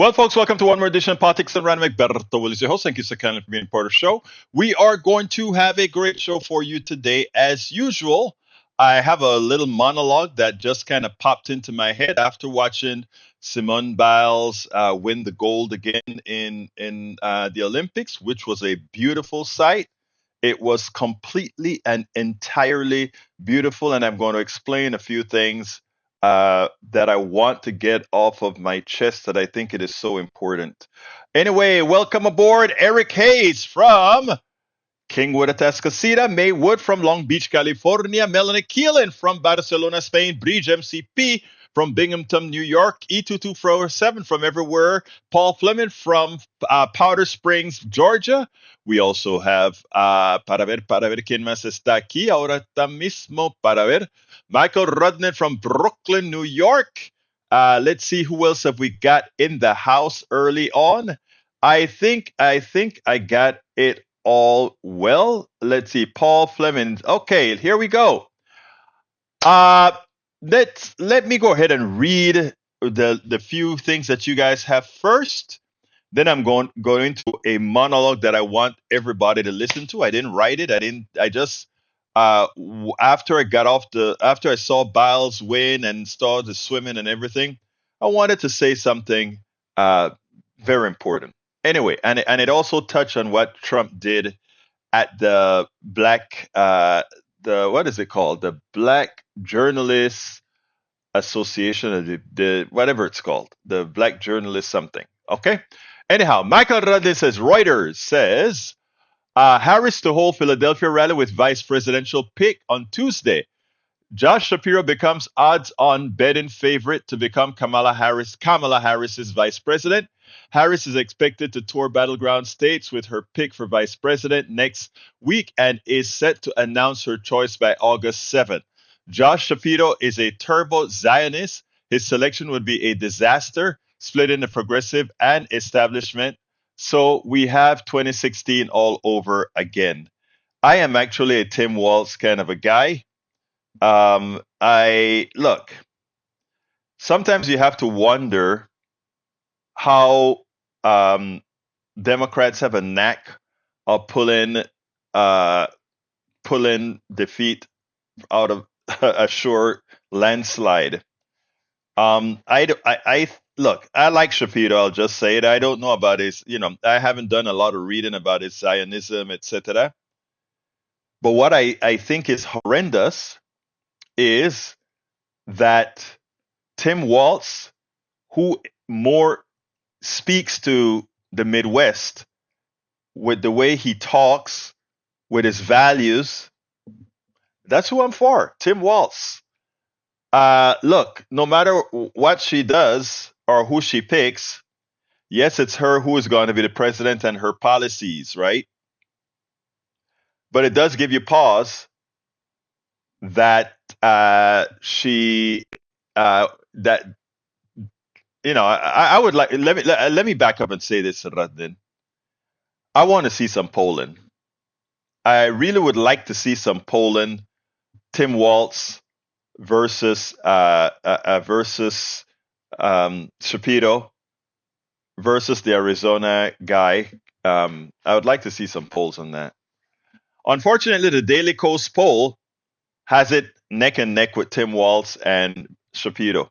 Well, folks, welcome to one more edition of Politics and Random. Egberto, Willies, your host. Thank you so kindly for being part of the show. We are going to have a great show for you today. As usual, I have a little monologue that just kind of popped into my head after watching Simone Biles win the gold again in the Olympics, which was a beautiful sight. It was completely and entirely beautiful, and I'm going to explain a few things that I want to get off of my chest that I think it is so important. Anyway, welcome aboard Eric Hayes from Kingwood, Atascocita, May Wood from Long Beach, California, Melanie Keelan from Barcelona, Spain, Bridge MCP from Binghamton, New York, E2247 from everywhere, Paul Fleming from Powder Springs, Georgia. We also have, para ver quién más está aquí ahora mismo, para ver, Michael Rudnick from Brooklyn, New York. Let's see who else have we got in the house early on. I think I got it all well. Let's see, Paul Fleming. Okay, here we go. Let me go ahead and read the few things that you guys have first. Then I'm going into a monologue that I want everybody to listen to. I didn't write it. I just after I saw Biles win and saw the swimming and everything, I wanted to say something very important. Anyway, and it also touched on what Trump did at the what is it called? The Black Journalists Association, or the whatever it's called, the Black Journalist something. Okay. Anyhow, Michael Radley says Reuters says Harris to hold Philadelphia rally with vice presidential pick on Tuesday. Josh Shapiro becomes odds-on betting favorite to become Kamala Harris's vice president. Harris is expected to tour battleground states with her pick for vice president next week and is set to announce her choice by August 7th. Josh Shapiro is a turbo Zionist. His selection would be a disaster, splitting the progressive and establishment. So we have 2016 all over again. I am actually a Tim Walz kind of a guy. I look, sometimes you have to wonder how Democrats have a knack of pulling defeat out of a sure landslide. I look, I like Shapiro. I'll just say it. I don't know about his, I haven't done a lot of reading about his Zionism, etc. But what I think is horrendous is that Tim Walz, who more speaks to the Midwest with the way he talks, with his values, that's who I'm for, Tim Walz. Look, no matter what she does or who she picks, yes, it's her who is going to be the president and her policies, right? But it does give you pause that she that I would like let me back up and say this, Radin. I want to see some polling. I really would like to see some polling. Tim Walz versus Shapiro versus the Arizona guy. I would like to see some polls on that. Unfortunately, the Daily Coast poll has it neck and neck with Tim Walz and Shapiro.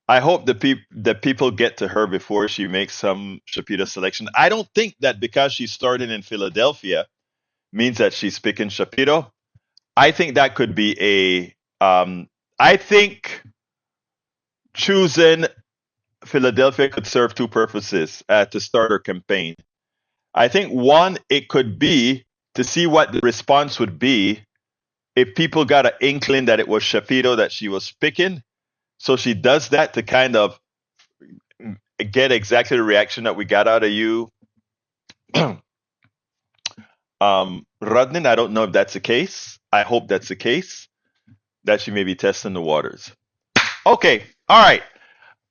I hope the people get to her before she makes some Shapiro selection. I don't think that because she's starting in Philadelphia means that she's picking Shapiro. I think that could be I think choosing Philadelphia could serve two purposes to start her campaign. I think one, it could be to see what the response would be if people got an inkling that it was Shapiro that she was picking. So she does that to kind of get exactly the reaction that we got out of you. Rudnin, I don't know if that's the case. I hope that's the case, that she may be testing the waters. Okay, all right.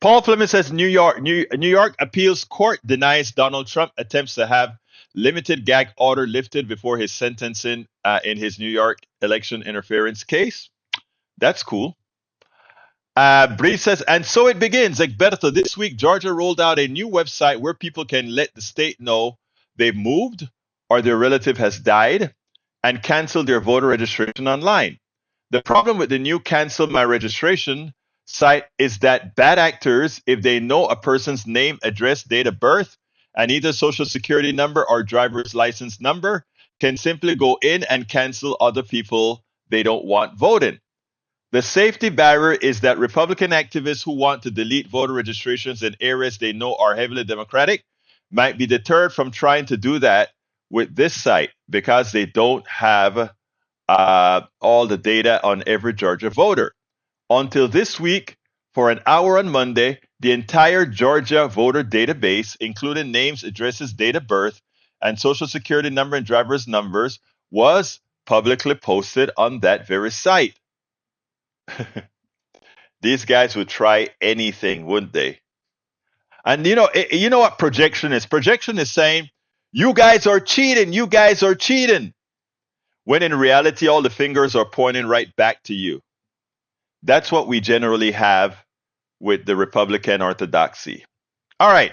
Paul Fleming says New York appeals court denies Donald Trump attempts to have limited gag order lifted before his sentencing in his New York election interference case. That's cool. Bree says, and so it begins. Egberto, this week, Georgia rolled out a new website where people can let the state know they've moved or their relative has died and cancel their voter registration online. The problem with the new cancel my registration site is that bad actors, if they know a person's name, address, date of birth, and either social security number or driver's license number, can simply go in and cancel other people they don't want voting. The safety barrier is that Republican activists who want to delete voter registrations in areas they know are heavily Democratic might be deterred from trying to do that with this site because they don't have all the data on every Georgia voter. Until this week, for an hour on Monday, the entire Georgia voter database, including names, addresses, date of birth, and social security number and driver's numbers, was publicly posted on that very site. These guys would try anything, wouldn't they? And you know what projection is? Projection is saying, you guys are cheating, you guys are cheating. When in reality, all the fingers are pointing right back to you. That's what we generally have with the Republican orthodoxy. All right.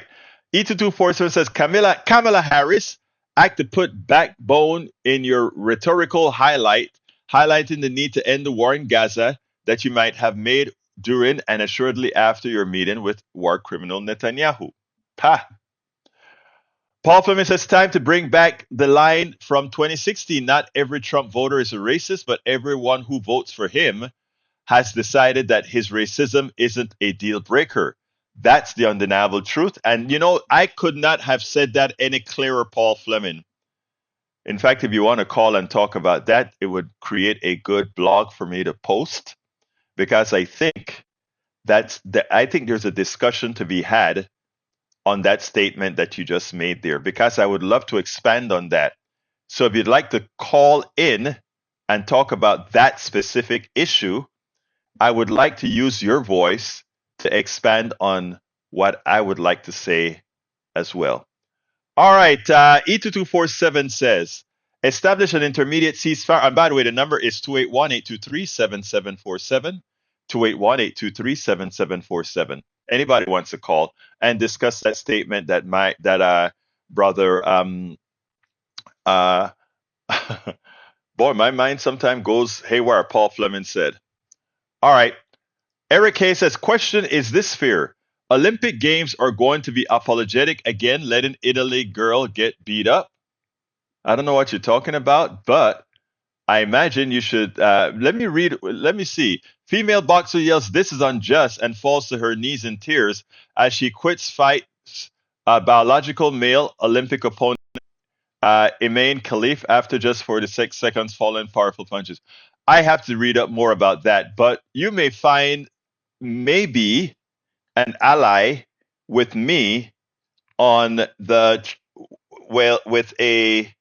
E2247 says, Kamala Harris, act to put backbone in your rhetorical highlighting the need to end the war in Gaza that you might have made during and assuredly after your meeting with war criminal Netanyahu. Pa. Paul Fleming says, time to bring back the line from 2016. Not every Trump voter is a racist, but everyone who votes for him has decided that his racism isn't a deal breaker. That's the undeniable truth. And, I could not have said that any clearer, Paul Fleming. In fact, if you want to call and talk about that, it would create a good blog for me to post, because I think there's a discussion to be had on that statement that you just made there, because I would love to expand on that. So if you'd like to call in and talk about that specific issue, I would like to use your voice to expand on what I would like to say as well. All right, E2247 says, establish an intermediate ceasefire. And by the way, the number is 281-823-7747, 281-823-7747. Anybody wants to call and discuss that statement that brother boy, my mind sometimes goes haywire, Paul Fleming said. All right. Eric Hay says, question, is this fair? Olympic Games are going to be apologetic again, letting Italy girl get beat up? I don't know what you're talking about, but I imagine you should. Let me see. Female boxer yells, this is unjust, and falls to her knees in tears as she quits fights biological male Olympic opponent Emain Khalif after just 46 seconds following powerful punches. I have to read up more about that, but you may find maybe an ally with me on with a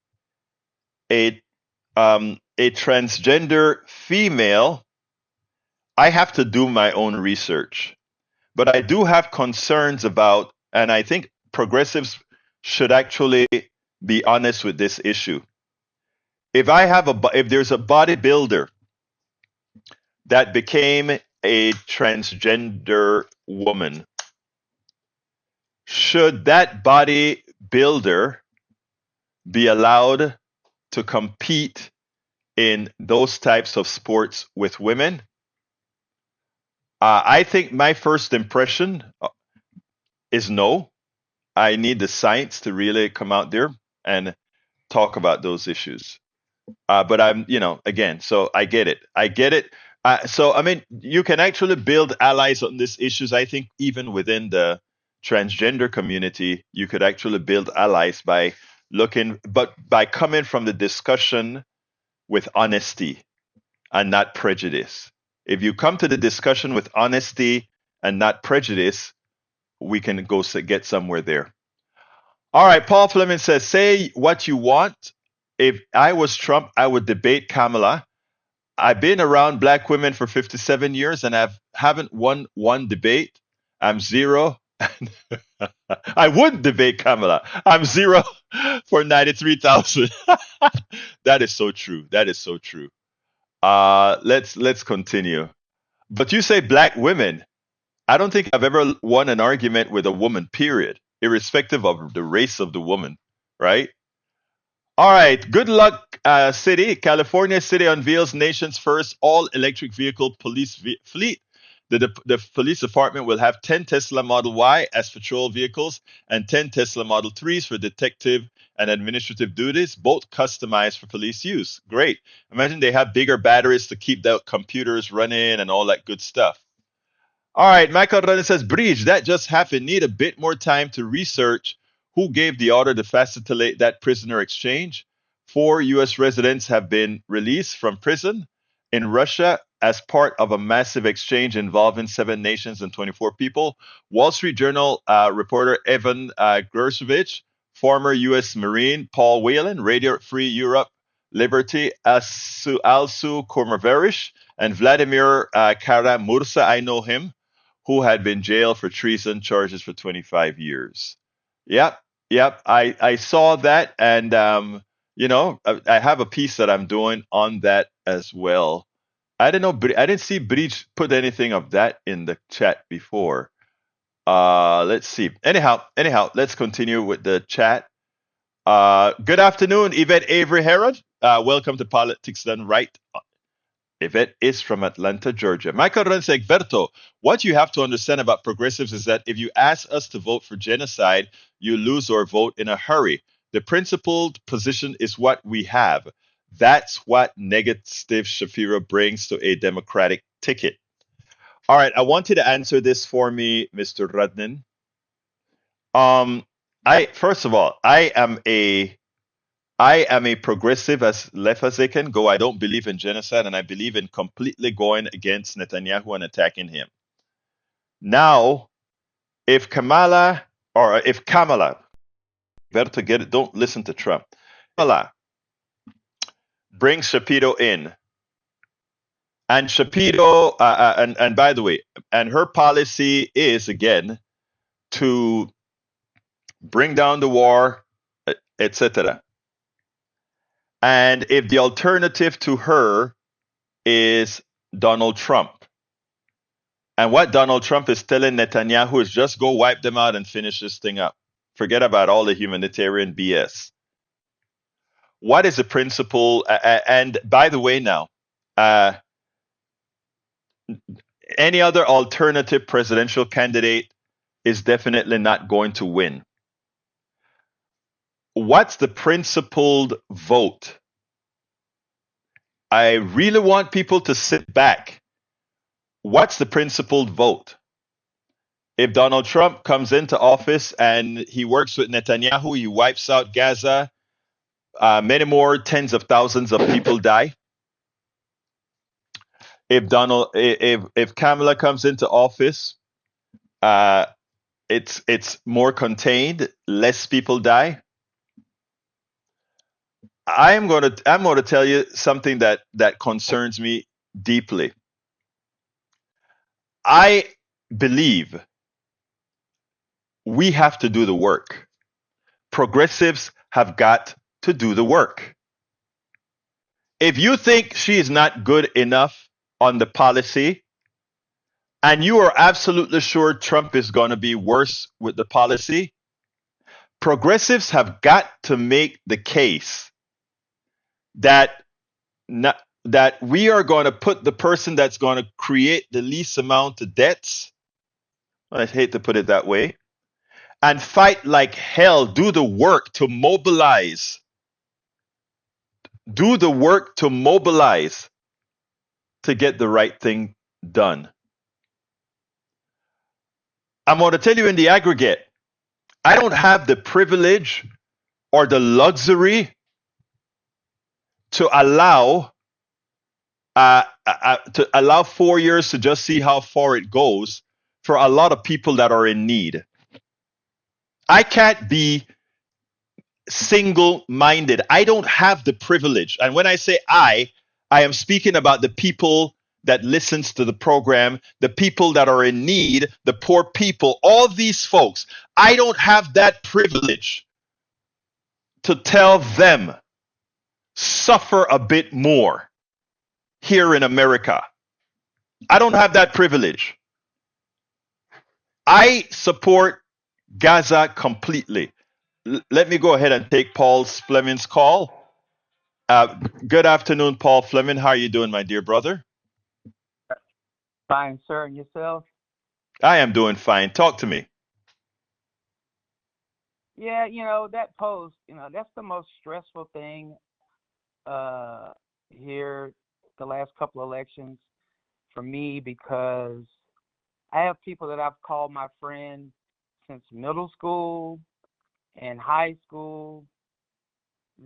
transgender female. I have to do my own research, but I do have concerns about, and I think progressives should actually be honest with this issue. If there's a bodybuilder that became a transgender woman, should that bodybuilder be allowed to compete in those types of sports with women? I think my first impression is no. I need the science to really come out there and talk about those issues. But I'm, again, so I get it. So, I mean, you can actually build allies on these issues. I think even within the transgender community, you could actually build allies by coming from the discussion with honesty and not prejudice. If you come to the discussion with honesty and not prejudice, we can go get somewhere there. All right, Paul Fleming says, say what you want. If I was Trump, I would debate Kamala. I've been around black women for 57 years and haven't won one debate. I'm zero. I would debate Kamala. I'm zero for 93,000. That is so true. That is so true. Let's continue. But you say black women. I don't think I've ever won an argument with a woman, period, irrespective of the race of the woman, right? All right. Good luck, City. California City unveils nation's first all electric vehicle police fleet. The police department will have 10 Tesla Model Y as patrol vehicles and 10 Tesla Model 3s for detective and administrative duties, both customized for police use. Great. Imagine they have bigger batteries to keep the computers running and all that good stuff. All right, Michael Rana says, Bridge, that just happened. Need a bit more time to research who gave the order to facilitate that prisoner exchange. 4 U.S. residents have been released from prison in Russia as part of a massive exchange involving 7 nations and 24 people. Wall Street Journal reporter Evan Gersovich, former U.S. Marine Paul Whelan, Radio Free Europe Liberty Alsu Kormaverish, and Vladimir Karamursa, I know him, who had been jailed for treason charges for 25 years. Yep, yep. I saw that, and I have a piece that I'm doing on that as well. I don't know. I didn't see Breach put anything of that in the chat before. Let's see. Anyhow, let's continue with the chat. Good afternoon, Yvette Avery Herod. Welcome to Politics Done Right. Yvette is from Atlanta, Georgia. Michael runs Egberto. What you have to understand about progressives is that if you ask us to vote for genocide, you lose our vote in a hurry. The principled position is what we have. That's what negative Shapiro brings to a Democratic ticket. All right, I want you to answer this for me, Mr. Rudnin. First of all, I am a progressive as left as they can go. I don't believe in genocide, and I believe in completely going against Netanyahu and attacking him. Now, if Kamala, better get it, don't listen to Trump. Kamala brings Shapiro in, and Shapiro, and by the way, and her policy is again to bring down the war, etc. And if the alternative to her is Donald Trump, and what Donald Trump is telling Netanyahu is just go wipe them out and finish this thing up. Forget about all the humanitarian BS. What is the principle? And by the way, now, any other alternative presidential candidate is definitely not going to win. What's the principled vote? I really want people to sit back. What's the principled vote? If Donald Trump comes into office and he works with Netanyahu, he wipes out Gaza, many more tens of thousands of people die. If Kamala comes into office, it's more contained, less people die. I'm going to tell you something that concerns me deeply. I believe we have to do the work. Progressives have got to do the work. If you think she is not good enough on the policy, and you are absolutely sure Trump is going to be worse with the policy, progressives have got to make the case that we are going to put the person that's going to create the least amount of debts, I hate to put it that way, and fight like hell, do the work to mobilize. Do the work to mobilize to get the right thing done. I'm going to tell you in the aggregate, I don't have the privilege or the luxury to allow 4 years to just see how far it goes for a lot of people that are in need. I can't be single-minded. I don't have the privilege. And when I say I am speaking about the people that listens to the program, the people that are in need, the poor people, all these folks. I don't have that privilege to tell them, suffer a bit more here in America. I don't have that privilege. I support Gaza completely. Let me go ahead and take Paul Fleming's call. Good afternoon, Paul Fleming. How are you doing, my dear brother? Fine, sir. And yourself? I am doing fine. Talk to me. Yeah, that post, that's the most stressful thing uh here the last couple elections for me because I have people that I've called my friend since middle school and high school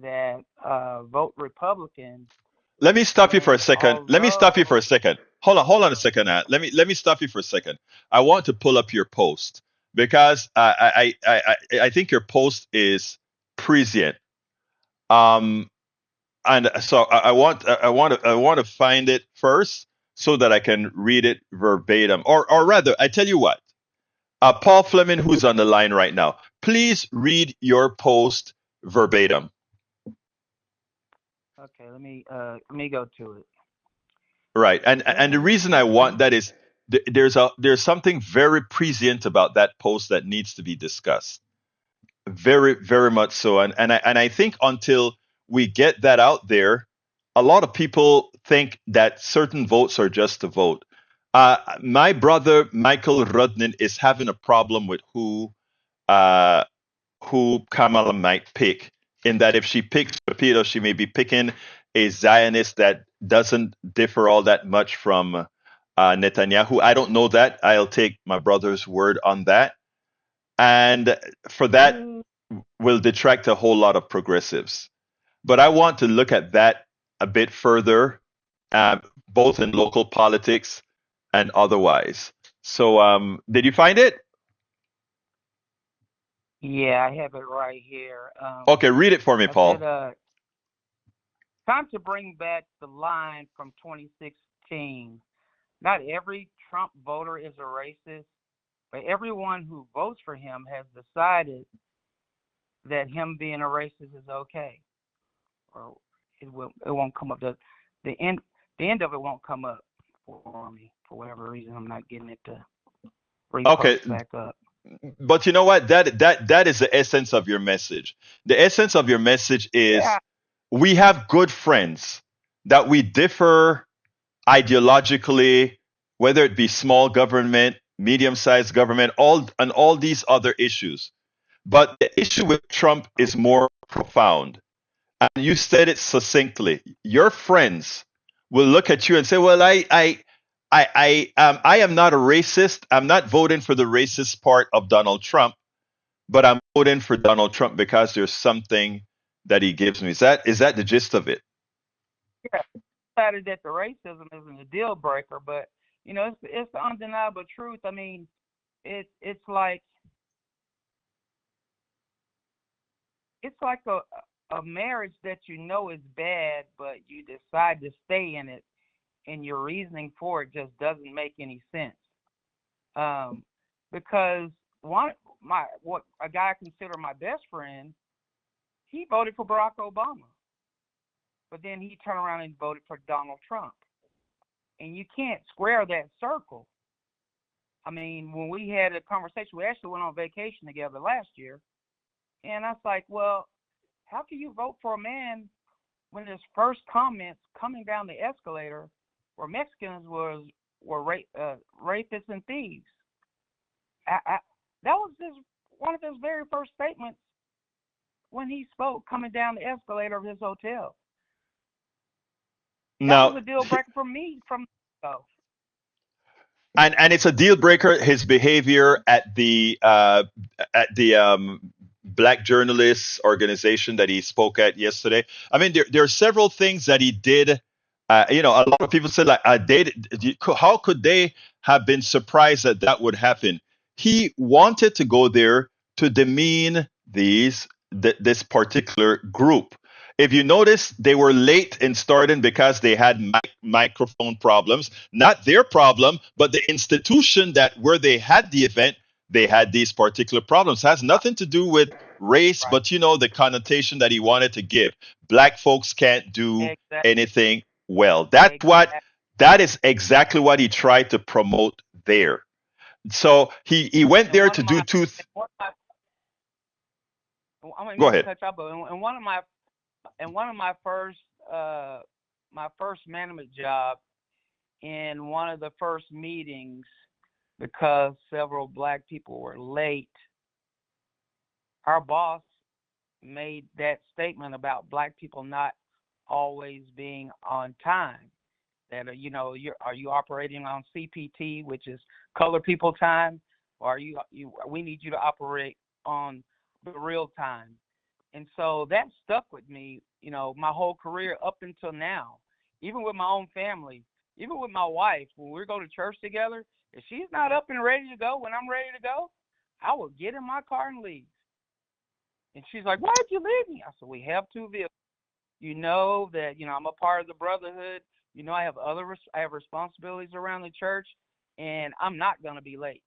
that vote Republican. Let me stop you for a And second. Let me stop you for a although, second. Hold on a second. Let me stop you for a second. I want to pull up your post because I think your post is prescient. Um, and so I want to find it first so that I can read it verbatim, or rather, I tell you what. Paul Fleming, who's on the line right now, please read your post verbatim. okay, let me go to it. Right. And the reason I want that is there's something very prescient about that post that needs to be discussed. Very, very much so. And I think until we get that out there, a lot of people think that certain votes are just a vote. My brother Michael Rudnin is having a problem with uh, who Kamala might pick. In that, if she picks Pepito, she may be picking a Zionist that doesn't differ all that much from Netanyahu. I don't know that. I'll take my brother's word on that. And for that, Mm, will detract a whole lot of progressives. But I want to look at that a bit further, uh, both in local politics and otherwise. So, did you find it? yeah, I have it right here. Okay, read it for me, I said, Paul. time to bring back the line from 2016. Not every Trump voter is a racist, but everyone who votes for him has decided that him being a racist is okay. Or it won't come up. The end the end of it won't come up for me for whatever reason. I'm not getting it to repost Okay, back up. but you know what? That is the essence of your message. The essence of your message is Yeah, we have good friends that we differ ideologically, whether it be small government, medium-sized government, all these other issues. But the issue with Trump is more profound. And you said it succinctly. Your friends will look at you and say, "Well, I am not a racist. I'm not voting for the racist part of Donald Trump, but I'm voting for Donald Trump because there's something that he gives me." Is that the gist of it? yeah. Decided that the racism isn't a deal breaker, but it's the undeniable truth. I mean, it's like a marriage that is bad, but you decide to stay in it, and your reasoning for it just doesn't make any sense. Um, because one my what a guy I consider my best friend, he voted for Barack Obama, but then he turned around and voted for Donald Trump, and you can't square that circle. I mean, when we had a conversation, we actually went on vacation together last year, and I was like, well, how can you vote for a man when his first comments coming down the escalator were Mexicans were rapists and thieves? I, that was one of his very first statements when he spoke coming down the escalator of his hotel. That was Now, a deal breaker for me from go. and it's a deal breaker. His behavior at the Black Journalists organization that he spoke at yesterday. I mean, there are several things that he did. A lot of people said like, how could they have been surprised that that would happen? He wanted to go there to demean this particular group. If you notice, they were late in starting because they had microphone problems. Not their problem, but the institution that where they had the event, they had these particular problems. It has nothing to do with race, Right. but the connotation that he wanted to give. Black folks can't do Exactly. anything well. That's what Exactly. That is exactly what he tried to promote there. So he went And there one to of do my, two. I don't Go mean to ahead. cut you off, but in one of uh my first management job, in one of the first meetings, because several black people were late, our boss made that statement about black people not always being on time. That are you operating on CPT, which is color people time, or are you we need you to operate on the real time. And so that stuck with me, my whole career up until now. Even with my own family, even with my wife, when we go to church together, if she's not up and ready to go when I'm ready to go, I will get in my car and leave. And she's like, "Why'd you leave me?" I said, "We have two vehicles. You know that I'm a part of the brotherhood. I have I have responsibilities around the church, and I'm not gonna be late.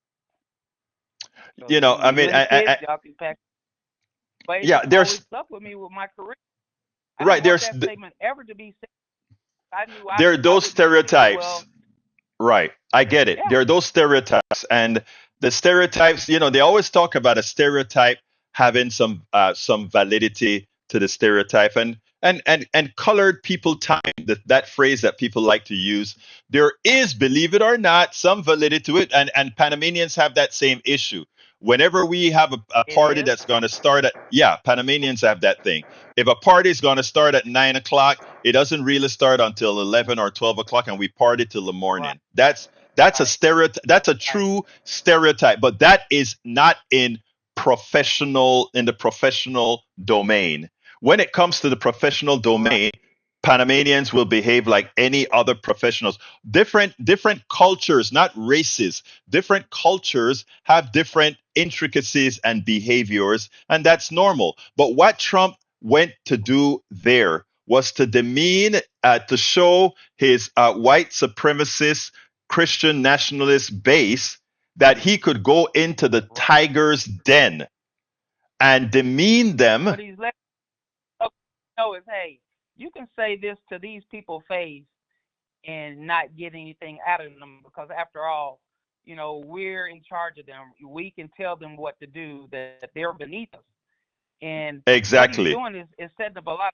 So I you mean, and the kids, y'all can pack." But it yeah, just always there's stuck with me with my career. I didn't right want there's that statement ever to be said. I knew there are I those would be treated stereotypes. well. Right. I get it. Yeah, There are those stereotypes, and the stereotypes, they always talk about a stereotype having some validity to the stereotype, and colored people time, that phrase that people like to use. There is, believe it or not, some validity to it, and Panamanians have that same issue. Whenever we have a it party is. that's going to start at, yeah, Panamanians have that thing. If a party is going to start at 9 o'clock, it doesn't really start until 11 or 12 o'clock, and we party till the Right, morning. That's a right, stereotype. That's a right, true stereotype, but that is not in the professional domain. When it comes to the professional right, domain, Panamanians will behave like any other professionals. Different cultures, not races. Different cultures have different intricacies and behaviors, and that's normal. But what Trump went to do there was to demean, to show his white supremacist Christian nationalist base that he could go into the right. tiger's den and demean them. What he's letting us know is, hey, you can say this to these people face and not get anything out of them, because after all, we're in charge of them. We can tell them what to do, that they're beneath us. And what he's Exactly. doing is setting up a lot of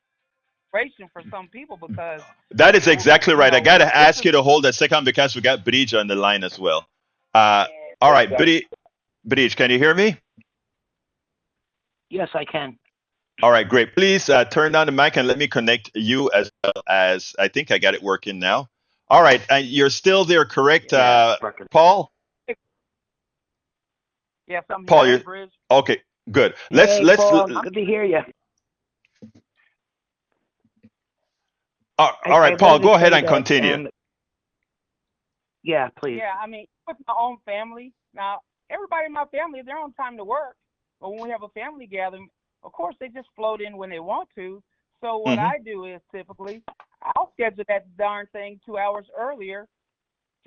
frustration for some people, because That is exactly right. I got to this ask is you to hold a second because we got Bridge on the line as well. Uh, all right, yes, Bridge, can you hear me? yes, I can. All right, great. Please turn down the mic and let me connect you as well, as I think I got it working now. All right, you're still there, correct, Yeah, it's working. Paul? Yes, I'm here. Paul, Hey, you Bridge. okay? Good. Hey, Paul, I'm good to hear you. all I right, Paul. wanted to Go ahead say and that, continue. yeah, please. Yeah, I mean, with my own family. Now, everybody in my family, they're on time to work. But when we have a family gathering, of course, they just float in when they want to. So what Hmm. I do is typically I'll schedule that darn thing 2 hours earlier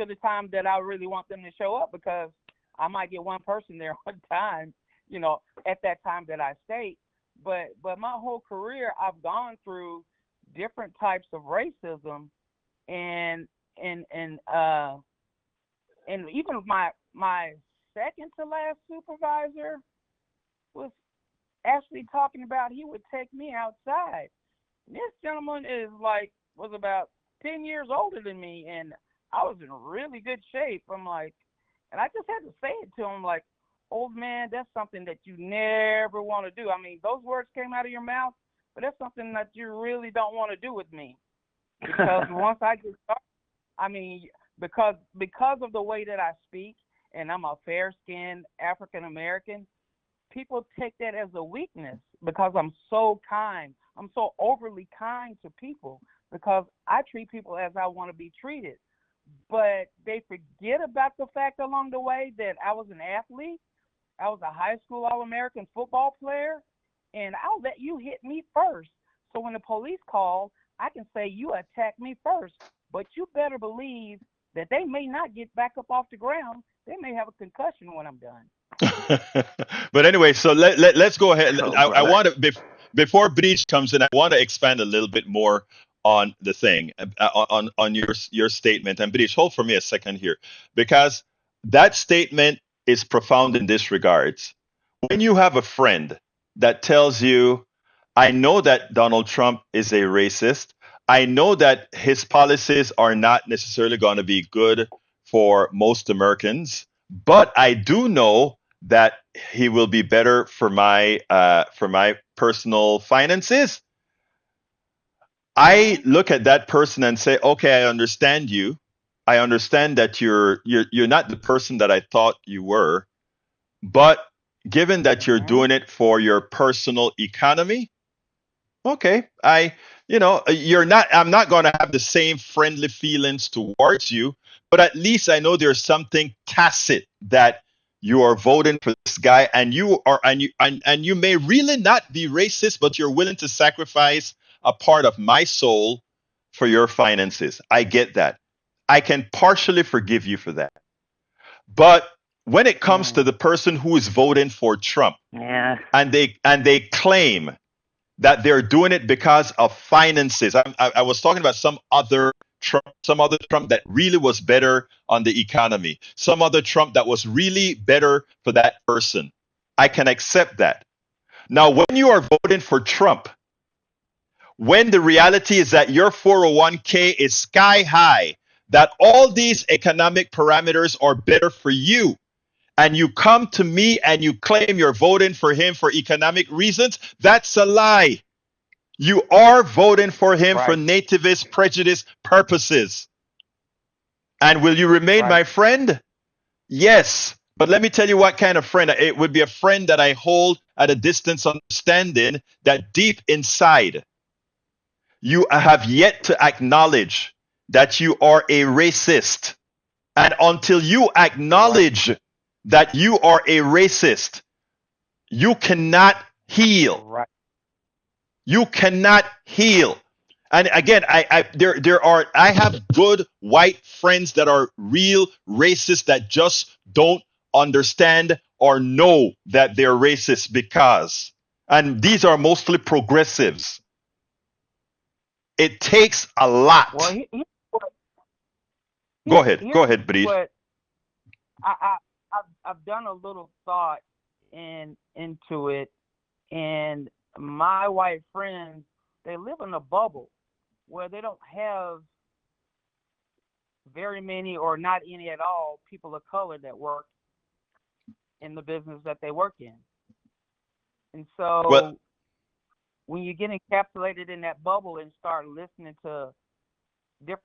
to the time that I really want them to show up, because I might get one person there on time, at that time that I state. But my whole career, I've gone through different types of racism, and and and uh and even my second to last supervisor was actually talking about he would take me outside. This gentleman was about 10 years older than me, and I was in really good shape. I'm like, and I just had to say it to him, like, old man, that's something that you never want to do. I mean, those words came out of your mouth, but that's something that you really don't want to do with me, because once I get started, I mean, because of the way that I speak, and I'm a fair-skinned African American, people take that as a weakness, because I'm so kind. I'm so overly kind to people, because I treat people as I want to be treated. But they forget about the fact along the way that I was an athlete. I was a high school All-American football player, and I'll let you hit me first. So when the police call, I can say you attacked me first, but you better believe that they may not get back up off the ground. They may have a concussion when I'm done. But anyway, so let's go ahead. Oh, I brother. want to before Breach comes in, I want to expand a little bit more on the thing, on your statement. And British, hold for me a second here, because that statement is profound in this regards. When you have a friend that tells you, I know that Donald Trump is a racist. I know that his policies are not necessarily going to be good for most Americans, but I do know that he will be better for my personal finances. I Mm-hmm. look at that person and say, okay, I understand you. I understand that you're not the person that I thought you were, but given that you're Mm-hmm. doing it for your personal economy, okay, you're not, I'm not going to have the same friendly feelings towards you, but at least I know there's something tacit that you are voting for this guy, and you may really not be racist, but you're willing to sacrifice a part of my soul for your finances. I get that. I can partially forgive you for that. But when it comes to Mm. the person who is voting for Trump, Yeah. and they claim that they're doing it because of finances. I was talking about some other Trump that really was better on the economy, some other Trump that was really better for that person. I can accept that. Now, when you are voting for Trump, when the reality is that your 401k is sky high, that all these economic parameters are better for you, and you come to me and you claim you're voting for him for economic reasons, that's a lie. You are voting for him for Right. nativist prejudice purposes. And will you remain Right. my friend? Yes. But let me tell you what kind of friend. It would be a friend that I hold at a distance, understanding that deep inside, you have yet to acknowledge that you are a racist. And until you Right. acknowledge that you are a racist, you cannot heal. Right. You cannot heal. And again, I have good white friends that are real racists that just don't understand or know that they're racist, because, and these are mostly progressives. It takes a Well, lot. Go here's ahead, Breed. what I've done a little thought into it, and my white friends, they live in a bubble where they don't have very many or not any at all people of color that work in the business that they work in. And Well, so when you get encapsulated in that bubble and start listening to diff-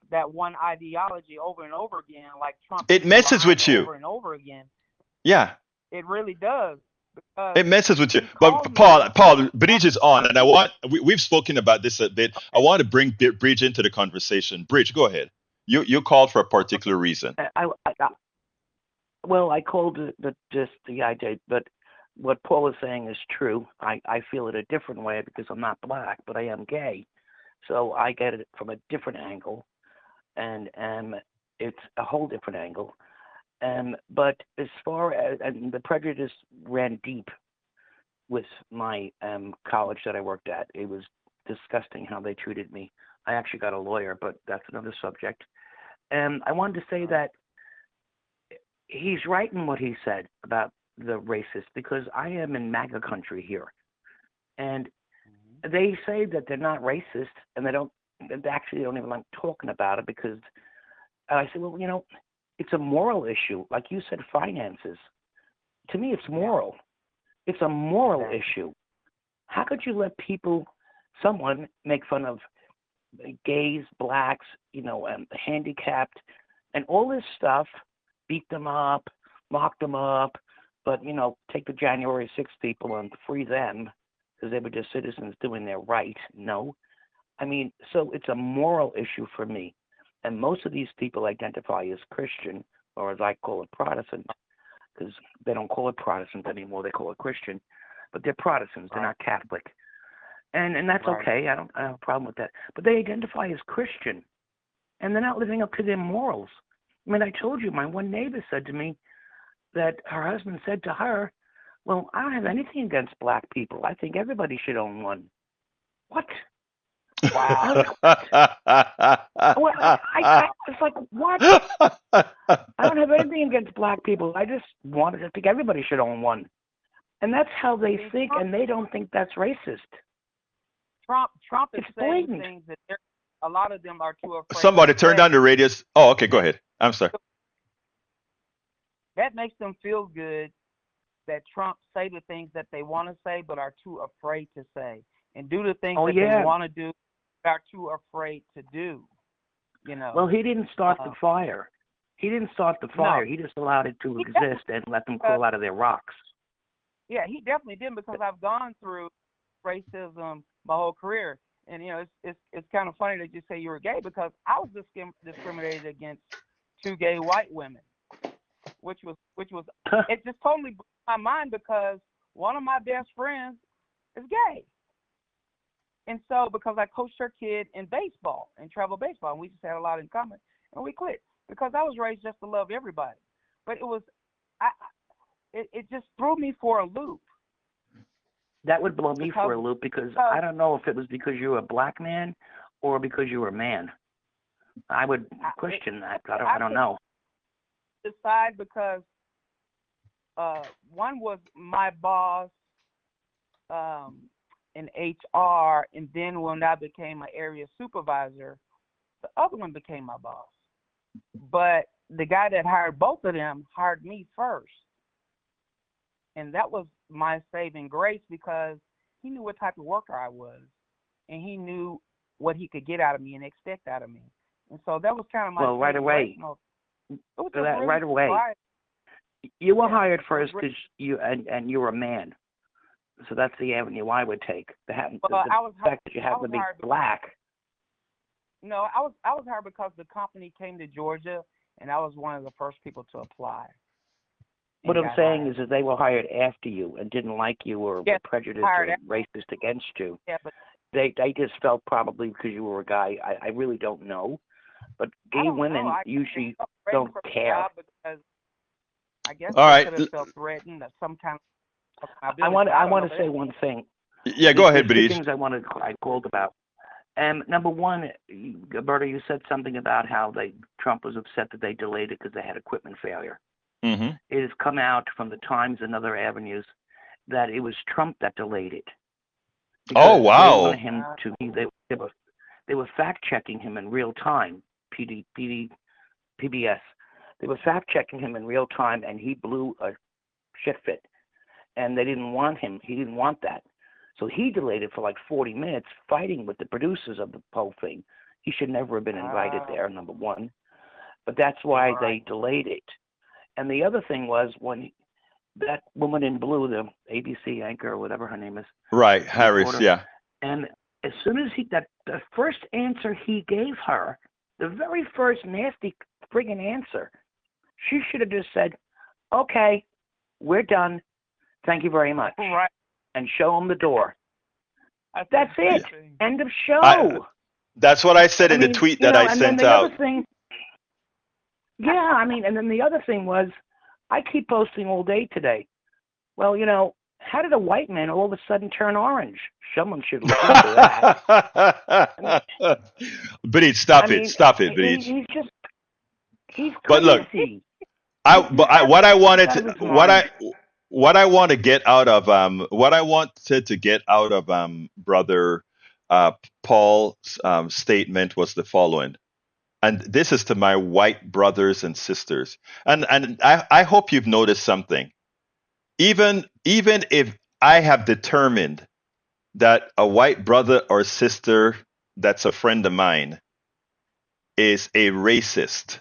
that one ideology over and over again, like Trump it used to messes line with you. over and over again, Yeah, it really does, because it messes with you. he called But me. Paul, Bridge is on, and we've spoken about this a bit. I want to bring Bridge into the conversation. Bridge, go ahead. You called for a particular reason. Well, I called just the idea, but what Paul is saying is true. I feel it a different way because I'm not black, but I am gay, so I get it from a different angle, and it's a whole different angle. But as far as, and the prejudice ran deep with my college that I worked at. It was disgusting how they treated me. I actually got a lawyer, but that's another subject. And I wanted to say that he's right in what he said about the racist, because I am in MAGA country here, and they say that they're not racist, and they actually don't even like talking about it, because I said, well, it's a moral issue. Like you said, finances. To me, it's Yeah, moral. It's a moral exactly. issue. How could you let someone make fun of gays, blacks, handicapped, and all this stuff, beat them up, lock them up, but take the January 6th people and free them because they were just citizens doing their right? No, I mean, so it's a moral issue for me, and most of these people identify as Christian, or as I call it, Protestant, because they don't call it Protestant anymore; they call it Christian, but they're Protestants; they're Right. not Catholic. And that's Right. okay. I don't have a problem with that. But they identify as Christian, and they're not living up to their morals. I mean, I told you, my one neighbor said to me that her husband said to her, "Well, I don't have anything against black people. I think everybody should own one." What? I was well, I was like, what? I don't have anything against black people. I just wanted to think everybody should own one. And that's how they think, and they don't think that's racist. Trump is It's saying blatant. things that a lot of them are too afraid Somebody to turn down say. the radius. Oh, okay, go ahead. I'm sorry. That makes them feel good that Trump say the things that they want to say but are too afraid to say, and do the things Oh, that yeah. they want to do but are too afraid to do. You know. Well, he didn't start the fire. He didn't start the fire. No. He just allowed it to He exist and let them crawl out of their rocks. Yeah, he definitely did, because I've gone through racism my whole career, and it's kind of funny that you say you were gay, because I was discriminated against 2 gay white women, which was it just totally blew my mind, because one of my best friends is gay, and so because I coached her kid in baseball, in travel baseball, and we just had a lot in common, and we clicked because I was raised just to love everybody, but it just threw me for a loop. That would blow me for a loop, because I don't know if it was because you were a black man or because you were a man. I would question that. I don't know. Decide, because one was my boss in HR, and then when I became an area supervisor, the other one became my boss. But the guy that hired both of them hired me first. And that was my saving grace, because he knew what type of worker I was, and he knew what he could get out of me and expect out of me. And so that was kind of my right away. Right away. You were hired first because you were a man, so that's the avenue I would take. The fact that you happen to be black. No, I was hired because the company came to Georgia, and I was one of the first people to apply. What I'm saying is that they were hired after you and didn't like you or were prejudiced or racist against you. Yeah, but they just felt probably because you were a guy. I really don't know, but gay women usually don't care. I guess all right. Could have felt threatened or some kind of. I want to say one thing. Yeah, go ahead, There's 2 Breach. things I called about. Number one, Egberto, you said something about how Trump was upset that they delayed it because they had equipment failure. Mm-hmm. It has come out from the Times and other avenues that it was Trump that delayed it. Oh, wow. They wanted him to be. They were fact checking him in real time. PBS. They were fact checking him in real time, and he blew a shit fit. And they didn't want him. He didn't want that. So he delayed it for like 40 minutes, fighting with the producers of the whole thing. He should never have been invited there, number one. But that's why they delayed it. And the other thing was when that woman in blue, the ABC anchor or whatever her name is. Right, Harris, yeah. And as soon as the first answer he gave her, the very first nasty friggin' answer, she should have just said, okay, we're done. Thank you very much. Right. And show him the door. That's it. End of show. That's what I said in the tweet that I sent out. And then the other thing was, I keep posting all day today. Well, how did a white man all of a sudden turn orange? Someone should look into that. Breach, stop it, Breach. He's crazy. But look, what I wanted to get out of brother Paul's statement was the following. And this is to my white brothers and sisters. And I hope you've noticed something. Even if I have determined that a white brother or sister that's a friend of mine is a racist,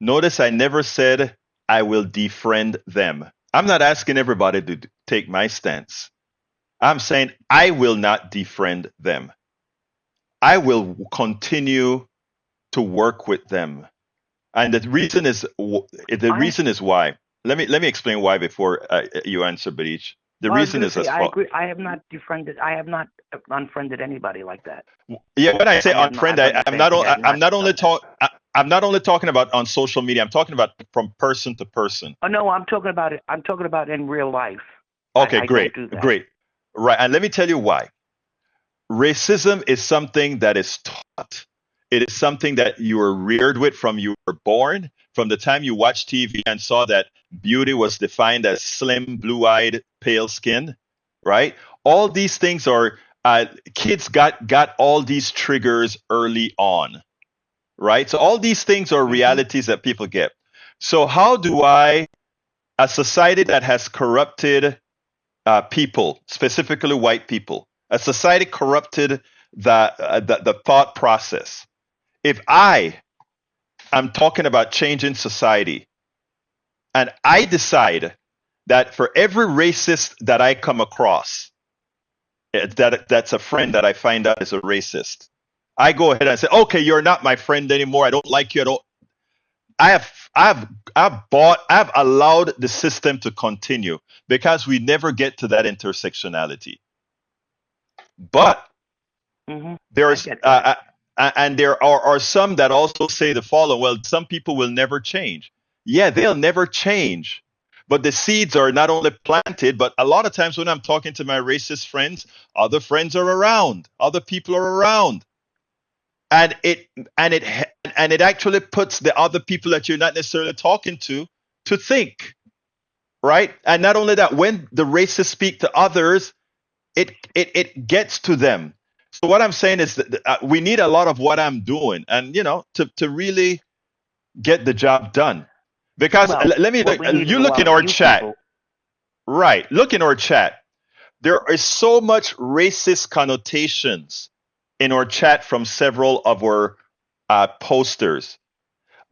notice I never said I will defriend them. I'm not asking everybody to take my stance. I'm saying I will not defriend them. I will continue to work with them, and the reason is why. Let me explain why before you answer, Breach. The reason is as follows. I agree. I have not defriended. I have not unfriended anybody like that. Yeah, when I say unfriend, I'm not only talking about on social media. I'm talking about from person to person. Oh no, I'm talking about it. I'm talking about in real life. Okay, great. Right, and let me tell you why. racism is something that is taught. It is something that you were reared with from you were born, from the time you watched TV and saw that beauty was defined as slim, blue-eyed, pale skin, right? All these things are kids got all these triggers early on, right? So all these things are Hmm. realities that people get. So how do I, a society that has corrupted people, specifically white people, a society corrupted the thought process. If I am talking about changing society, and I decide that for every racist that I come across, that's a friend that I find out is a racist, I go ahead and say, okay, you're not my friend anymore. I don't like you. I don't. I have I've allowed the system to continue because we never get to that intersectionality. But Hmm. I there's get that. and there are some that also say the following: well, some people will never change. Yeah, they'll never change, but the seeds are not only planted, but a lot of times when I'm talking to my racist friends, other friends are around, other people are around, and it and it actually puts the other people that you're not necessarily talking to think, right? And not only that, when the racists speak to others, it gets to them. So what I'm saying is that we need a lot of what I'm doing, and to really get the job done. Because Well, let me what we need is you a look lot in of our you chat, people. right? Look in our chat. There is so much racist connotations in our chat from several of our posters.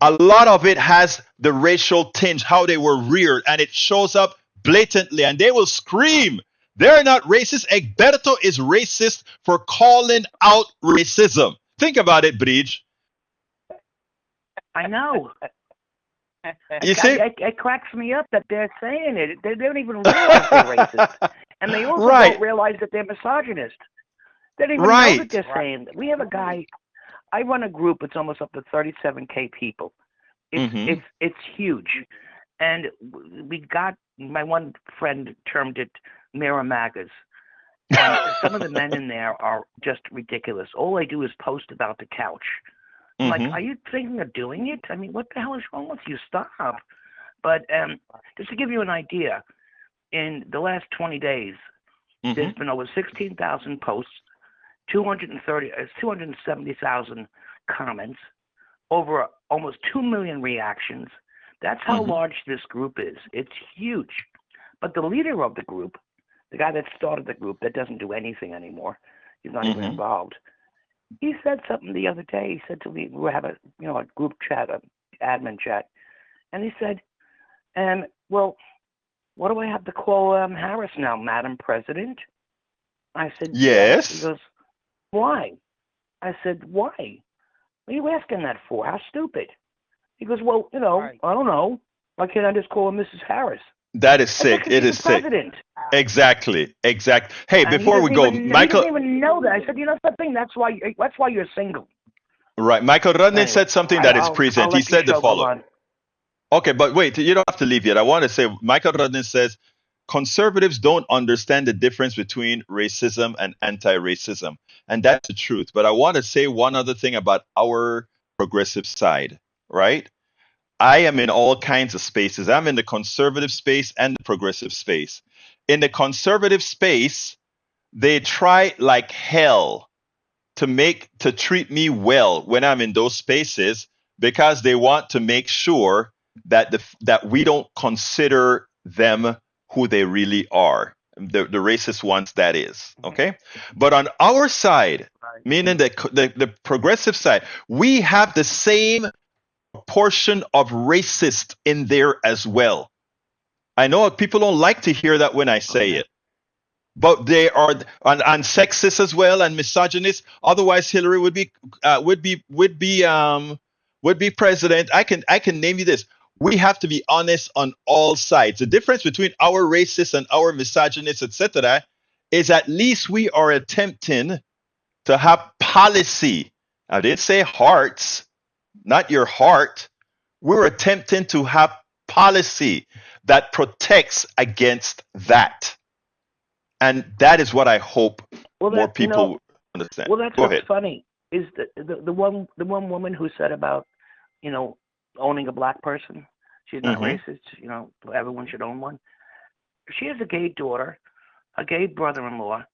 A lot of it has the racial tinge, how they were reared, and it shows up blatantly, and they will scream. They're not racist. Egberto is racist for calling out racism. Think about it, Bridge. I know. You see? It cracks me up that they're saying it. They don't even realize they're racist, and they also don't Right, realize that they're misogynist. They don't even know that right. they're saying that. We have a guy. I run a group. It's almost up to 37K people. It's Mm-hmm. it's it's huge, and we got my one friend termed it mirror magas, and some of the men in there are just ridiculous. All they do is post about the couch. I'm like, Mm-hmm. are you thinking of doing it? I mean, what the hell is wrong with you? Stop. But just to give you an idea, in the last 20 days, Mm-hmm. there's been over 16,000 posts, 270,000 comments, over almost 2 million reactions. That's how Mm-hmm. large this group is. It's huge. But the leader of the group, the guy that started the group that doesn't do anything anymore, he's not even Mm-hmm. involved. He said something the other day. He said to me, we have a group chat, a admin chat, and he said, well, what do I have to call Harris now, Madam President? I said, yes. He Yes. goes, why? I said, why? What are you asking that for? How stupid? He goes, well, Right. I don't know. Why can't I just call her Mrs. Harris? That is I said, sick. because It she's is the sick. president. Exactly. Exact. Hey, And he before we doesn't go, even he Michael. doesn't even know that. I said, you know something? That's why you're single. Right. Michael Rudnin Anyway, said something that is I'll present. He let your said the show go following. on. Okay, but wait, you don't have to leave yet. I want to say Michael Rudnin says conservatives don't understand the difference between racism and anti-racism. And that's the truth. But I want to say one other thing about our progressive side, right? I am in all kinds of spaces. I'm in the conservative space and the progressive space. In the conservative space, they try like hell to treat me well when I'm in those spaces because they want to make sure that we don't consider them who they really are. The racist ones, that is. Okay. But on our side, Right. meaning the progressive side, we have the same portion of racist in there as well. I know people don't like to hear that when I say Okay. it, but they are and sexist as well and misogynist. Otherwise, Hillary would be president. I can name you this. We have to be honest on all sides. The difference between our racists and our misogynists, etc., is at least we are attempting to have policy. I didn't say hearts, not your heart. We're attempting to have policy that protects against that. And that is what I hope Well, more that people. understand. Well, that's Go what's ahead. funny is the one woman who said about owning a black person. She's not Mm-hmm. racist. Everyone should own one. She has a gay daughter, a gay brother-in-law,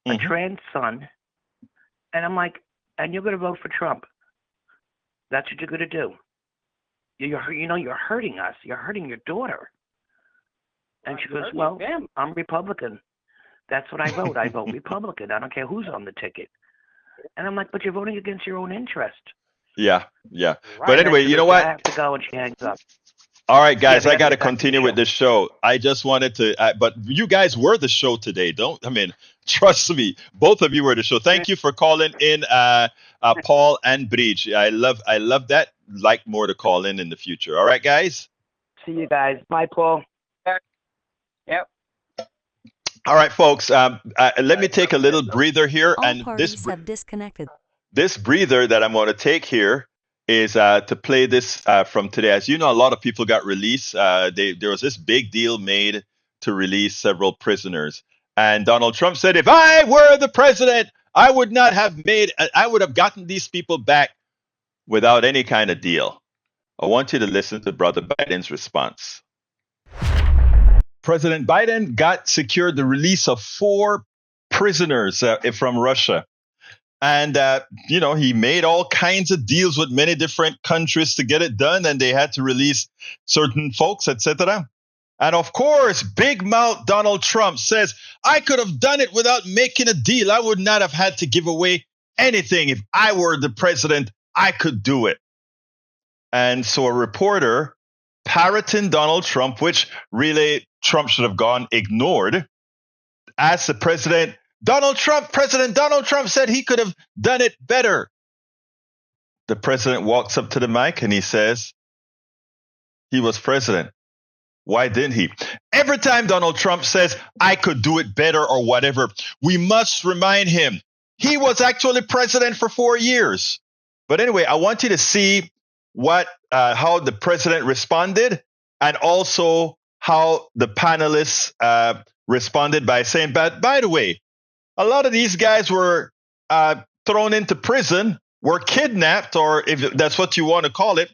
a Mm-hmm. trans son, and I'm like, and you're going to vote for Trump? That's what you're going to do? You're hurting us. You're hurting your daughter. And she goes, well, I'm Republican. That's what I vote. I vote Republican. I don't care who's on the ticket. And I'm like, but you're voting against your own interest. Yeah. Right. But anyway, you know what? I have to go, and she hangs up. All right, guys, Yeah, I got to get back to the continue with show. this show. I just wanted to, but you guys were the show today. Trust me, both of you were the show. Thank you for calling in, Paul and Breach. I love that. Like more to call in the future. All right, guys. See you guys. Bye, Paul. Yep. All right, folks. Let me take a little breather here, All and parties have disconnected. this breather that I'm going to take here is to play this from today. As you know, a lot of people got released. There was this big deal made to release several prisoners. And Donald Trump said, if I were the president, I would have gotten these people back without any kind of deal. I want you to listen to Brother Biden's response. President Biden secured the release of 4 prisoners from Russia. And, he made all kinds of deals with many different countries to get it done, and they had to release certain folks, etc. And of course, big mouth Donald Trump says, I could have done it without making a deal. I would not have had to give away anything. If I were the president, I could do it. And so a reporter parroting Donald Trump, which really Trump should have ignored, asked the president, President Donald Trump said he could have done it better. The president walks up to the mic and he says, he was president. Why didn't he? Every time Donald Trump says, I could do it better or whatever, we must remind him he was actually president for 4 years. But anyway, I want you to see how the president responded, and also how the panelists responded by saying, but by the way, a lot of these guys were thrown into prison, were kidnapped, or if that's what you want to call it,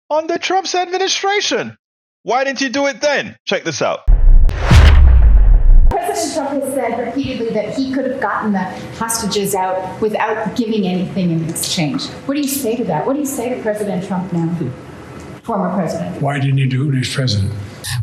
under Trump's administration. Why didn't you do it then? Check this out. President Trump has said repeatedly that he could have gotten the hostages out without giving anything in exchange. What do you say to that? What do you say to President Trump now, former president? Why didn't he do it when he was president?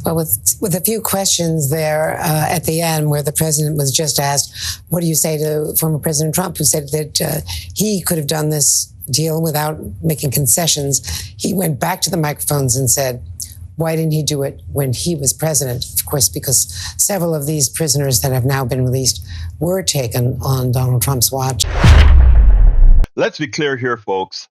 Well, with a few questions there at the end where the president was just asked, what do you say to former President Trump, who said that he could have done this deal without making concessions? He went back to the microphones and said, why didn't he do it when he was president? Of course, because several of these prisoners that have now been released were taken on Donald Trump's watch. Let's be clear here, folks.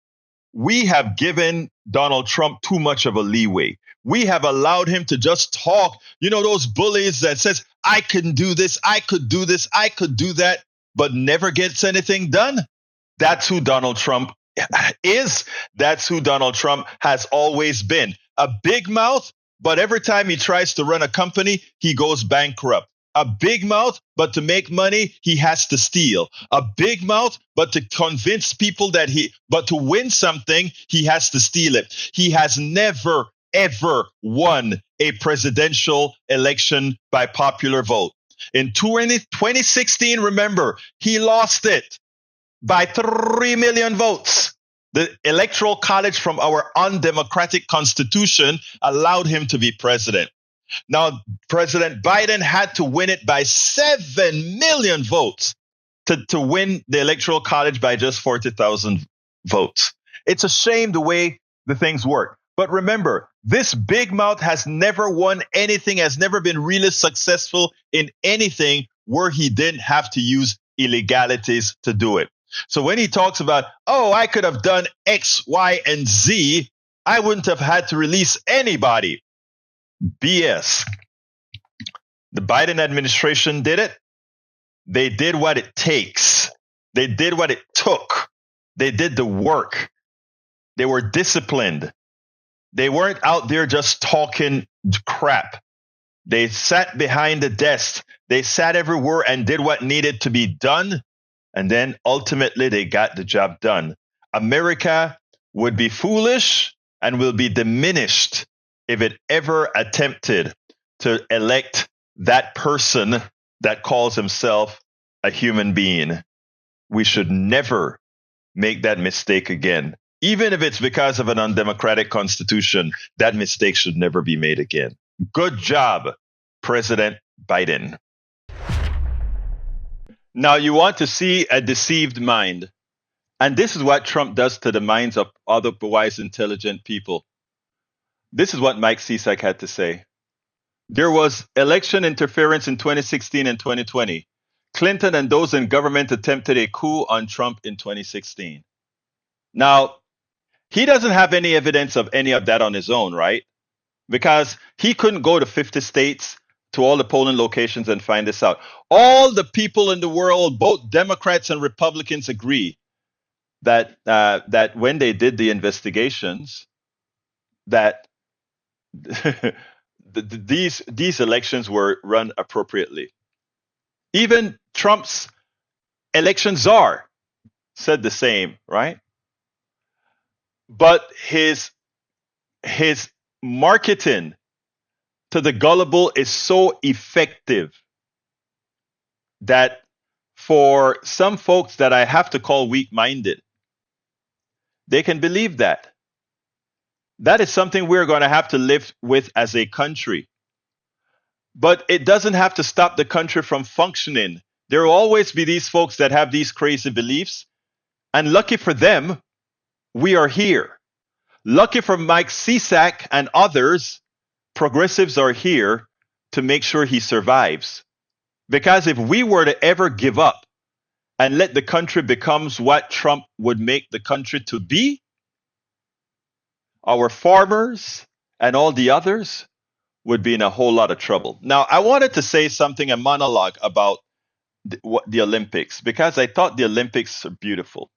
We have given Donald Trump too much of a leeway. We have allowed him to just talk. Those bullies that says, I can do this, I could do this, I could do that, but never gets anything done. That's who Donald Trump is. That's who Donald Trump has always been. A big mouth, but every time he tries to run a company, he goes bankrupt. A big mouth, but to make money, he has to steal. A big mouth, but to convince people but to win something, he has to steal it. He has never, ever won a presidential election by popular vote. In 2016, remember, he lost it by 3 million votes. The Electoral College from our undemocratic constitution allowed him to be president. Now, President Biden had to win it by 7 million votes to win the Electoral College by just 40,000 votes. It's a shame the way the things work. But remember, this big mouth has never won anything, has never been really successful in anything where he didn't have to use illegalities to do it. So when he talks about, I could have done X, Y, and Z, I wouldn't have had to release anybody. BS. The Biden administration did it. They did what it takes. They did what it took. They did the work. They were disciplined. They weren't out there just talking crap. They sat behind the desk. They sat everywhere and did what needed to be done And then ultimately they got the job done. America would be foolish and will be diminished if it ever attempted to elect that person that calls himself a human being. We should never make that mistake again. Even if it's because of an undemocratic constitution, that mistake should never be made again. Good job, President Biden. Now, you want to see a deceived mind. And this is what Trump does to the minds of otherwise intelligent people. This is what Mike Cisak had to say. There was election interference in 2016 and 2020. Clinton and those in government attempted a coup on Trump in 2016. Now, he doesn't have any evidence of any of that on his own, right? Because he couldn't go to 50 states, to all the polling locations and find this out. All the people in the world, both Democrats and Republicans, agree that that when they did the investigations, that these elections were run appropriately. Even Trump's election czar said the same, right? But his marketing to the gullible is so effective that for some folks that I have to call weak-minded, they can believe that. That is something we're going to have to live with as a country. But it doesn't have to stop the country from functioning. There will always be these folks that have these crazy beliefs. And lucky for them, we are here. Lucky for Mike Cisak and others, progressives are here to make sure he survives. Because if we were to ever give up and let the country becomes what Trump would make the country to be, our farmers and all the others would be in a whole lot of trouble. Now, I wanted to say something, a monologue about the Olympics, because I thought the Olympics are beautiful.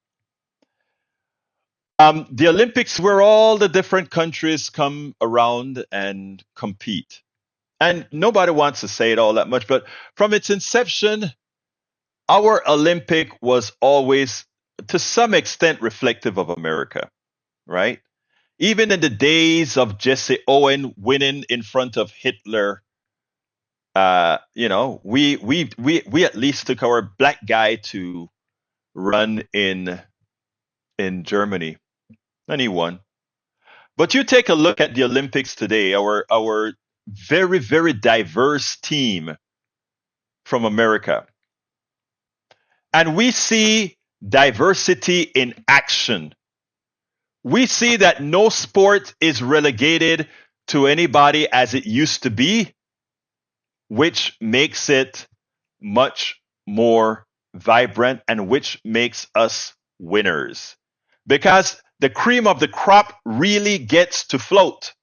The Olympics, where all the different countries come around and compete. And nobody wants to say it all that much, but from its inception, our Olympic was always, to some extent, reflective of America, right? Even in the days of Jesse Owen winning in front of Hitler, we at least took our black guy to run in Germany, and he won. But you take a look at the Olympics today, our very, very diverse team from America. And we see diversity in action. We see that no sport is relegated to anybody as it used to be, which makes it much more vibrant and which makes us winners. Because the cream of the crop really gets to float.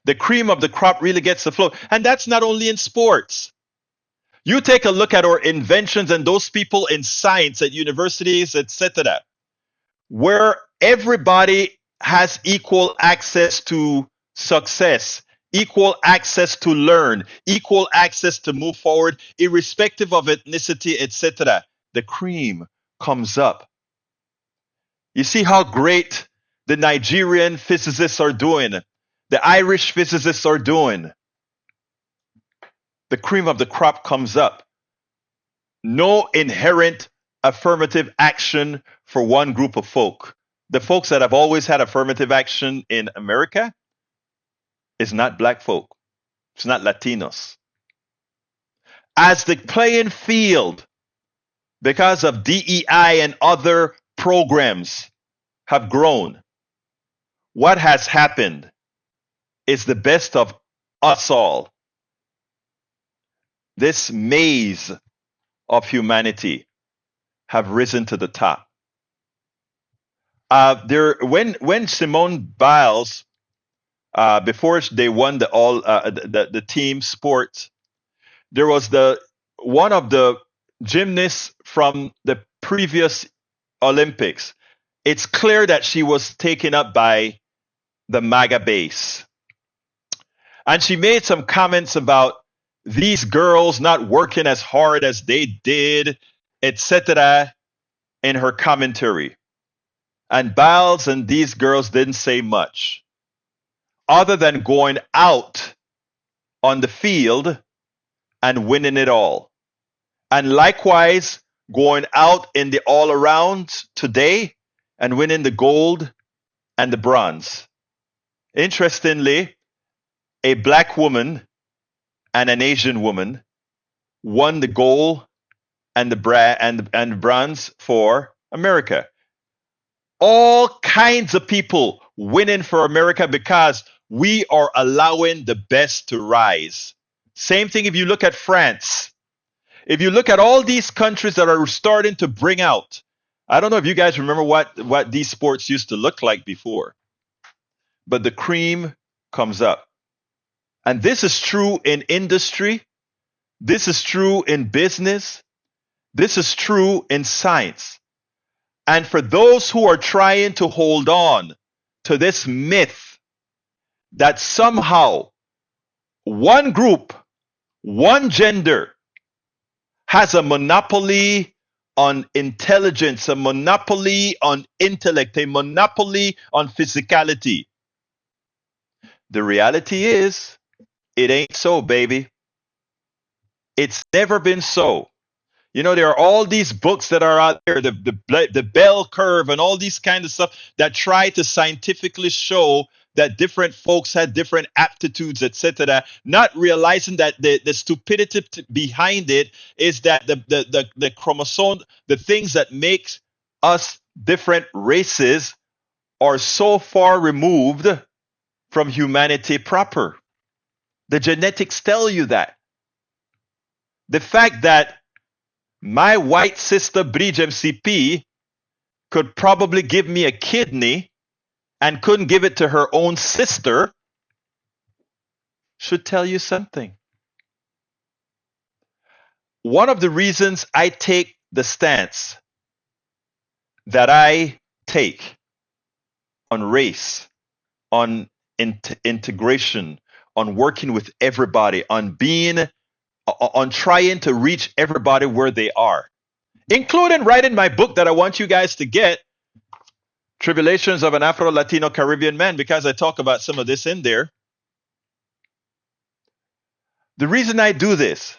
The cream of the crop really gets to float. And that's not only in sports. You take a look at our inventions and those people in science at universities, etc., where everybody has equal access to success, equal access to learn, equal access to move forward, irrespective of ethnicity, etc. The cream comes up. You see how great the Nigerian physicists are doing, the Irish physicists are doing. The cream of the crop comes up. No inherent affirmative action for one group of folk. The folks that have always had affirmative action in America is not black folk. It's not Latinos. As the playing field, because of DEI and other programs, have grown, what has happened is the best of us all. This maze of humanity have risen to the top. When Simone Biles, before they won the team sports, there was one of the gymnasts from the previous Olympics. It's clear that she was taken up by the MAGA base, and she made some comments about these girls not working as hard as they did, etc., in her commentary. And Biles and these girls didn't say much other than going out on the field and winning it all. And likewise, going out in the all around today and winning the gold and the bronze. Interestingly, a black woman and an Asian woman won the gold and the bronze for America. All kinds of people winning for America because we are allowing the best to rise. Same thing if you look at France. If you look at all these countries that are starting to bring out, I don't know if you guys remember what these sports used to look like before, but the cream comes up. And this is true in industry. This is true in business. This is true in science. And for those who are trying to hold on to this myth that somehow one group, one gender has a monopoly on intelligence, a monopoly on intellect, a monopoly on physicality. The reality is, it ain't so, baby. It's never been so. You know, there are all these books that are out there, the bell curve and all these kind of stuff that try to scientifically show that different folks had different aptitudes, etc., not realizing that the stupidity behind it is that the chromosome, the things that make us different races are so far removed from humanity proper. The genetics tell you that. The fact that my white sister Bridge MCP could probably give me a kidney and couldn't give it to her own sister should tell you something. One of the reasons I take the stance that I take on race, on integration, on working with everybody, on trying to reach everybody where they are, including writing my book that I want you guys to get, Tribulations of an Afro-Latino Caribbean Man, because I talk about some of this in there. The reason I do this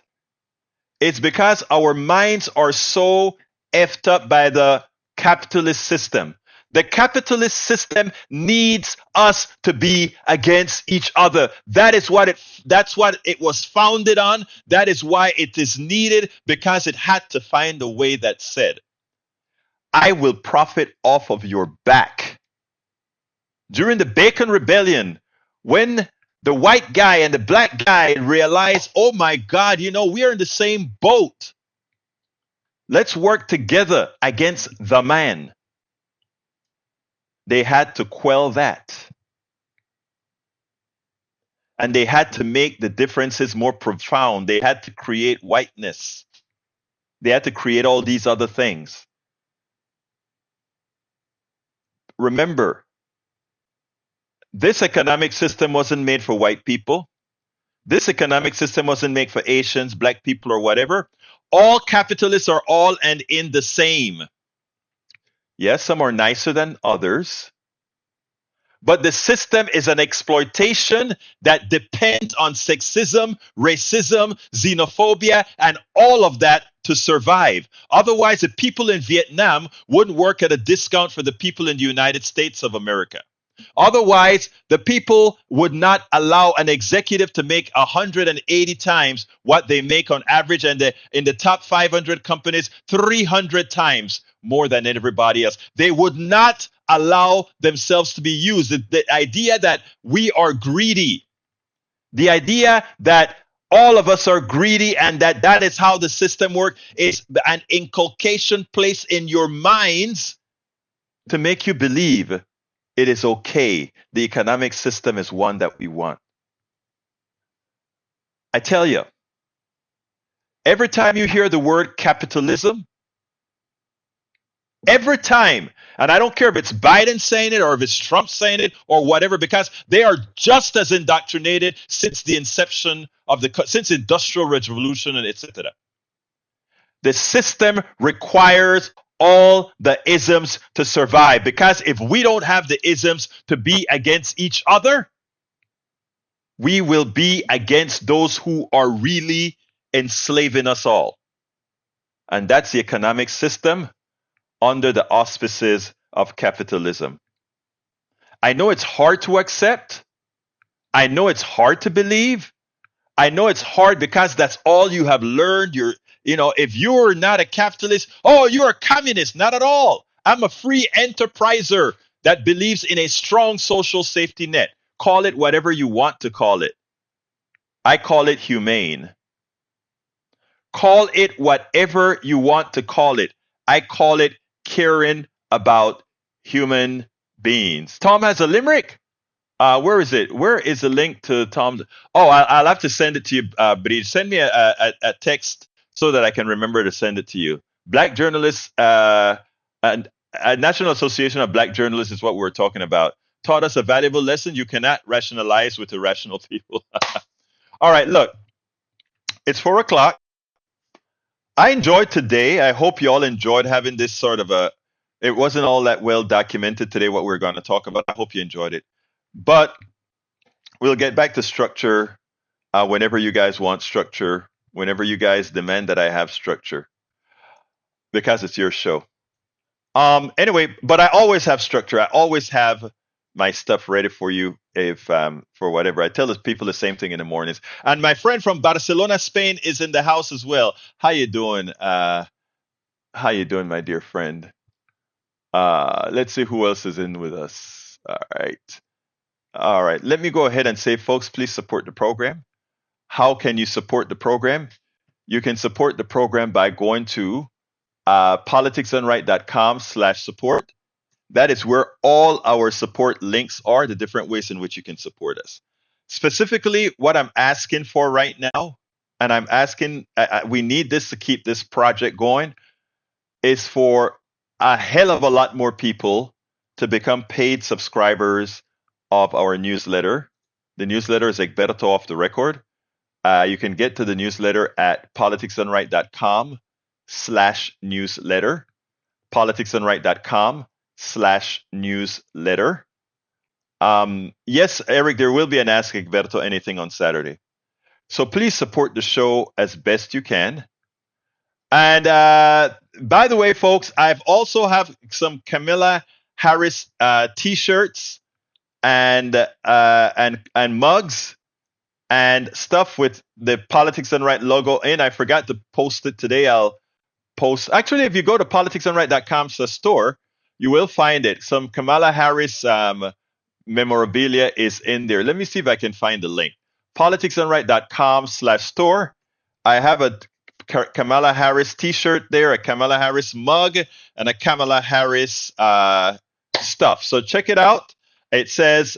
is because our minds are so effed up by the capitalist system. The capitalist system needs us to be against each other. That's what it was founded on. That is why it is needed, because it had to find a way that said, I will profit off of your back. During the Bacon Rebellion, when the white guy and the black guy realized, oh my God, we are in the same boat. Let's work together against the man. They had to quell that. And they had to make the differences more profound. They had to create whiteness. They had to create all these other things. Remember, this economic system wasn't made for white people. This economic system wasn't made for Asians, black people, or whatever. All capitalists are all and in the same. Yes, some are nicer than others. But the system is an exploitation that depends on sexism, racism, xenophobia, and all of that to survive. Otherwise, the people in Vietnam wouldn't work at a discount for the people in the United States of America. Otherwise, the people would not allow an executive to make 180 times what they make on average, and in the top 500 companies, 300 times more than everybody else. They would not allow themselves to be used. The idea that we are greedy, the idea that all of us are greedy and that is how the system works, is an inculcation placed in your minds to make you believe it is okay. The economic system is one that we want. I tell you, every time you hear the word capitalism, every time, and I don't care if it's Biden saying it or if it's Trump saying it or whatever, because they are just as indoctrinated since the inception of since the Industrial Revolution and etc. The system requires all the isms to survive, because if we don't have the isms to be against each other, we will be against those who are really enslaving us all. And that's the economic system under the auspices of capitalism. I know it's hard to accept. I know it's hard to believe. I know it's hard because that's all you have learned. If you're not a capitalist, oh, you're a communist. Not at all. I'm a free enterpriser that believes in a strong social safety net. Call it whatever you want to call it. I call it humane. Call it whatever you want to call it. I call it caring about human beings. Tom has a limerick. Where is it? Where is the link to Tom's? Oh, I'll have to send it to you, Bree. Send me a text so that I can remember to send it to you. Black journalists, and a National Association of Black Journalists is what we're talking about. Taught us a valuable lesson. You cannot rationalize with irrational people. All right, look, it's 4:00. I enjoyed today. I hope you all enjoyed having this sort of it wasn't all that well documented today what we're going to talk about. I hope you enjoyed it. But we'll get back to structure whenever you guys want structure, whenever you guys demand that I have structure, because it's your show. Anyway, but I always have structure. I always have my stuff ready for you if for whatever. I tell the people the same thing in the mornings. And my friend from Barcelona, Spain is in the house as well. How you doing? How you doing, my dear friend? Let's see who else is in with us. All right. Let me go ahead and say, folks, please support the program. How can you support the program? You can support the program by going to politicsdoneright.com/support. That is where all our support links are, the different ways in which you can support us. Specifically, what I'm asking for right now, and I'm asking, we need this to keep this project going, is for a hell of a lot more people to become paid subscribers of our newsletter. The newsletter is Egberto Off the Record. You can get to the newsletter at politicsdoneright.com/newsletter. politicsdoneright.com/newsletter. Yes, Eric, there will be an Ask Egberto Anything on Saturday. So please support the show as best you can. And by the way, folks, I've also have some Kamala Harris T-shirts and mugs and stuff with the Politics Done Right logo in. I forgot to post it today. I'll post. Actually, if you go to politicsdoneright.com/store, you will find it. Some Kamala Harris memorabilia is in there. Let me see if I can find the link. politicsdoneright.com/store. I have a Kamala Harris T-shirt there, a Kamala Harris mug, and a Kamala Harris stuff. So check it out. It says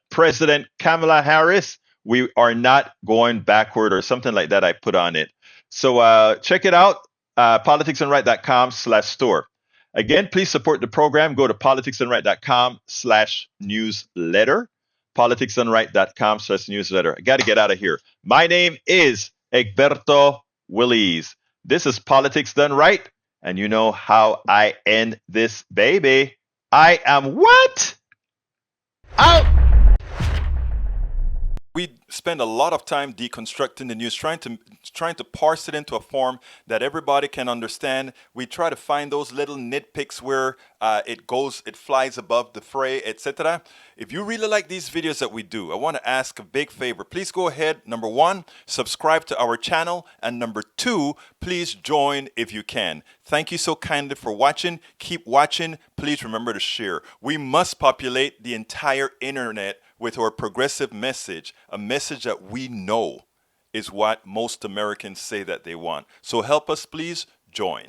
President Kamala Harris, we are not going backward, or something like that I put on it. So check it out, politicsdoneright.com/store. Again, please support the program. Go to politicsdoneright.com/newsletter. politicsdoneright.com/newsletter. I got to get out of here. My name is Egberto Willies. This is Politics Done Right, and you know how I end this baby. I am what? Out! We spend a lot of time deconstructing the news, trying to parse it into a form that everybody can understand. We try to find those little nitpicks where it flies above the fray, etc. If you really like these videos that we do, I want to ask a big favor. Please go ahead, number one, subscribe to our channel, and number two, please join if you can. Thank you so kindly for watching. Keep watching. Please remember to share. We must populate the entire internet with our progressive message, a message that we know is what most Americans say that they want. So help us, please join.